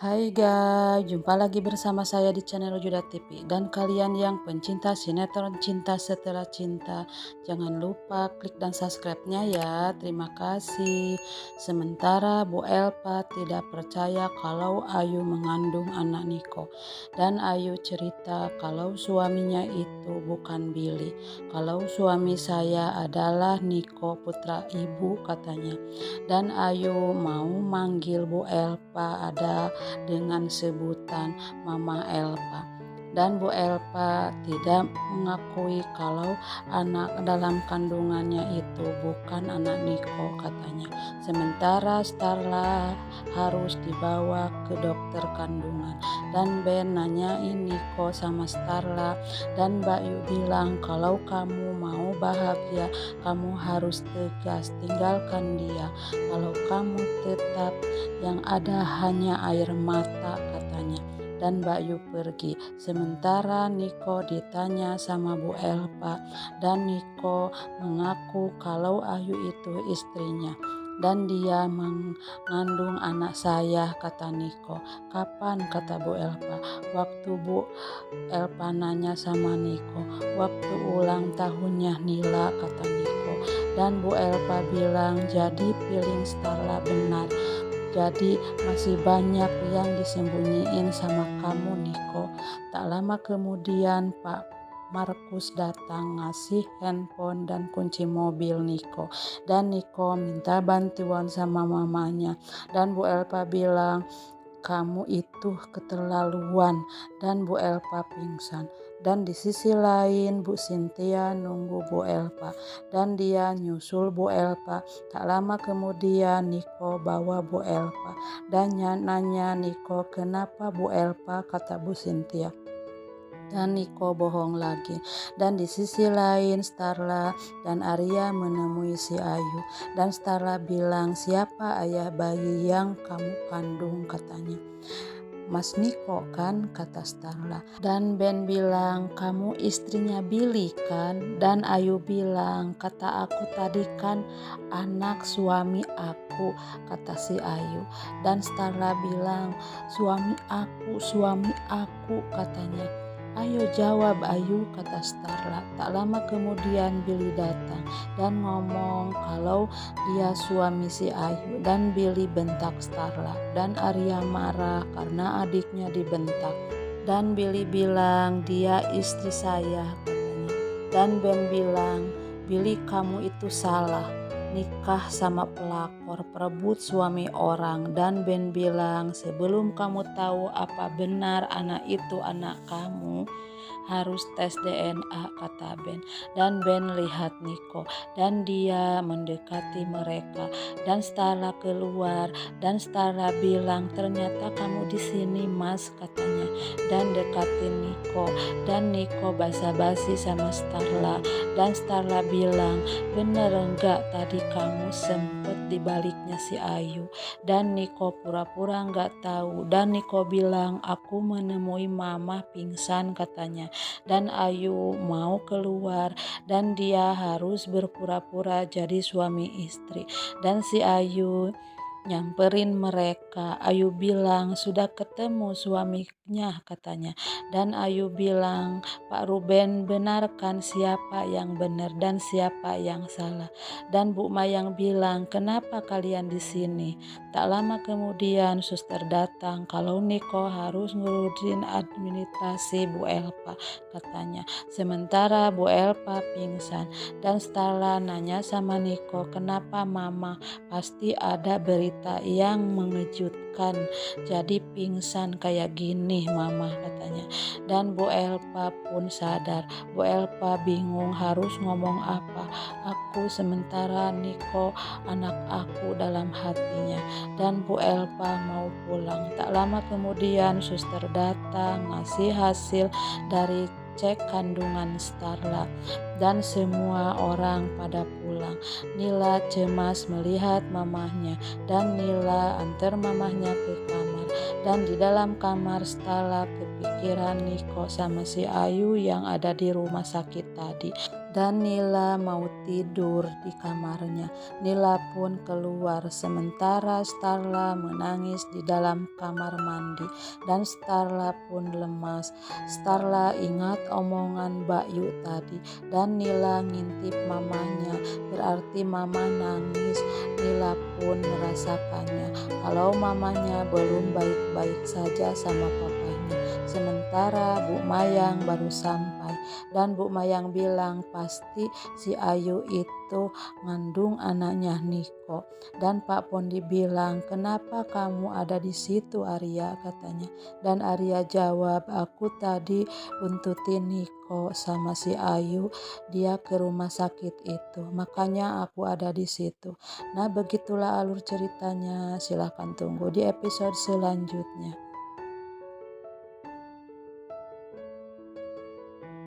Hai guys, jumpa lagi bersama saya di channel Juda TV. Dan kalian yang pencinta sinetron Cinta Setelah Cinta, jangan lupa klik dan subscribe-nya ya. Terima kasih. Sementara Bu Elpa tidak percaya kalau Ayu mengandung anak Niko. Dan Ayu cerita kalau suaminya itu bukan Billy. Kalau suami saya adalah Niko, putra ibu katanya. Dan Ayu mau manggil Bu Elpa dengan sebutan Mama Elpa. Dan Bu Elpa tidak mengakui kalau anak dalam kandungannya itu bukan anak Niko katanya. Sementara Starla harus dibawa ke dokter kandungan. Dan Ben nanyain Niko sama Starla. Dan Mbak Yu bilang kalau kamu mau bahagia, kamu harus tegas, tinggalkan dia. Kalau kamu tetap, yang ada hanya air mata katanya. Dan Mbak Yu pergi. Sementara Niko ditanya sama Bu Elpa. Dan Niko mengaku kalau Ayu itu istrinya. Dan dia mengandung anak saya, kata Niko. Kapan, kata Bu Elpa. Waktu Bu Elpa nanya sama Niko, waktu ulang tahunnya Nila, kata Niko. Dan Bu Elpa bilang jadi feeling Starla benar. Jadi masih banyak yang disembunyiin sama kamu, Niko. Tak lama kemudian Pak Markus datang ngasih handphone dan kunci mobil Niko. Dan Niko minta bantuan sama mamanya. Dan Bu Elpa bilang, kamu itu keterlaluan. Dan Bu Elpa pingsan. Dan di sisi lain Bu Cynthia nunggu Bu Elpa. Dan dia nyusul Bu Elpa. Tak lama kemudian Niko bawa Bu Elpa. Dan nanya Niko, kenapa Bu Elpa, kata Bu Cynthia. Dan Niko bohong lagi. Dan di sisi lain Starla dan Arya menemui si Ayu. Dan Starla bilang, siapa ayah bayi yang kamu kandung, katanya. Mas Niko kan, kata Starla. Dan Ben bilang, kamu istrinya Billy kan? Dan Ayu bilang, kata aku tadi kan anak suami aku, kata si Ayu. Dan Starla bilang, suami aku katanya. Ayo jawab Ayu, kata Starla. Tak lama kemudian Billy datang dan ngomong kalau dia suami si Ayu. Dan Billy bentak Starla. Dan Arya marah karena adiknya dibentak. Dan Billy bilang dia istri saya, katanya. Dan Ben bilang, Billy kamu itu salah, nikah sama pelakor, perebut suami orang. Dan Ben bilang, sebelum kamu tahu apa benar anak itu anak kamu, harus tes DNA, kata Ben. Dan Ben lihat Niko dan dia mendekati mereka. Dan Starla keluar dan Starla bilang, ternyata kamu di sini Mas, katanya. Dan dekatin Niko. Dan Niko basa-basi sama Starla. Dan Starla bilang, bener enggak tadi kamu sempet dibaliknya si Ayu? Dan Niko pura-pura enggak tahu. Dan Niko bilang, aku menemui mama pingsan, katanya. Dan Ayu mau keluar dan dia harus berpura-pura jadi suami istri. Dan si Ayu nyamperin mereka. Ayu bilang, sudah ketemu suaminya, katanya. Dan Ayu bilang, Pak Ruben benarkan siapa yang benar dan siapa yang salah. Dan Bu Mayang bilang, kenapa kalian di sini? Tak lama kemudian suster datang kalau Niko harus ngurusin administrasi Bu Elpa, katanya. Sementara Bu Elpa pingsan. Dan Starla nanya sama Niko, kenapa mama? Pasti ada berita yang mengejutkan, jadi pingsan kayak gini mama, katanya. Dan Bu Elpa pun sadar. Bu Elpa bingung harus ngomong apa. Aku sementara Niko anak aku dalam hatinya. Dan Bu Elpa mau pulang. Tak lama kemudian suster datang ngasih hasil dari cek kandungan Starla. Dan semua orang pada pulang. Nila cemas melihat mamahnya dan Nila antar mamahnya ke kamar. Dan di dalam kamar Stella kepikiran Niko sama si Ayu yang ada di rumah sakit tadi. Dan Nila mau tidur di kamarnya. Nila pun keluar sementara Starla menangis di dalam kamar mandi. Dan Starla pun lemas. Starla ingat omongan Bayu tadi. Dan Nila ngintip mamanya. Berarti mama nangis. Nila pun merasakannya. Kalau mamanya belum baik-baik saja sama papanya. Sementara Bu Mayang baru sampai. Dan Bu Mayang bilang pasti si Ayu itu ngandung anaknya Niko. Dan Pak Pondi bilang, kenapa kamu ada di situ Arya, katanya. Dan Arya jawab, aku tadi buntutin Niko sama si Ayu, dia ke rumah sakit itu, makanya aku ada di situ. Nah begitulah alur ceritanya, silahkan tunggu di episode selanjutnya.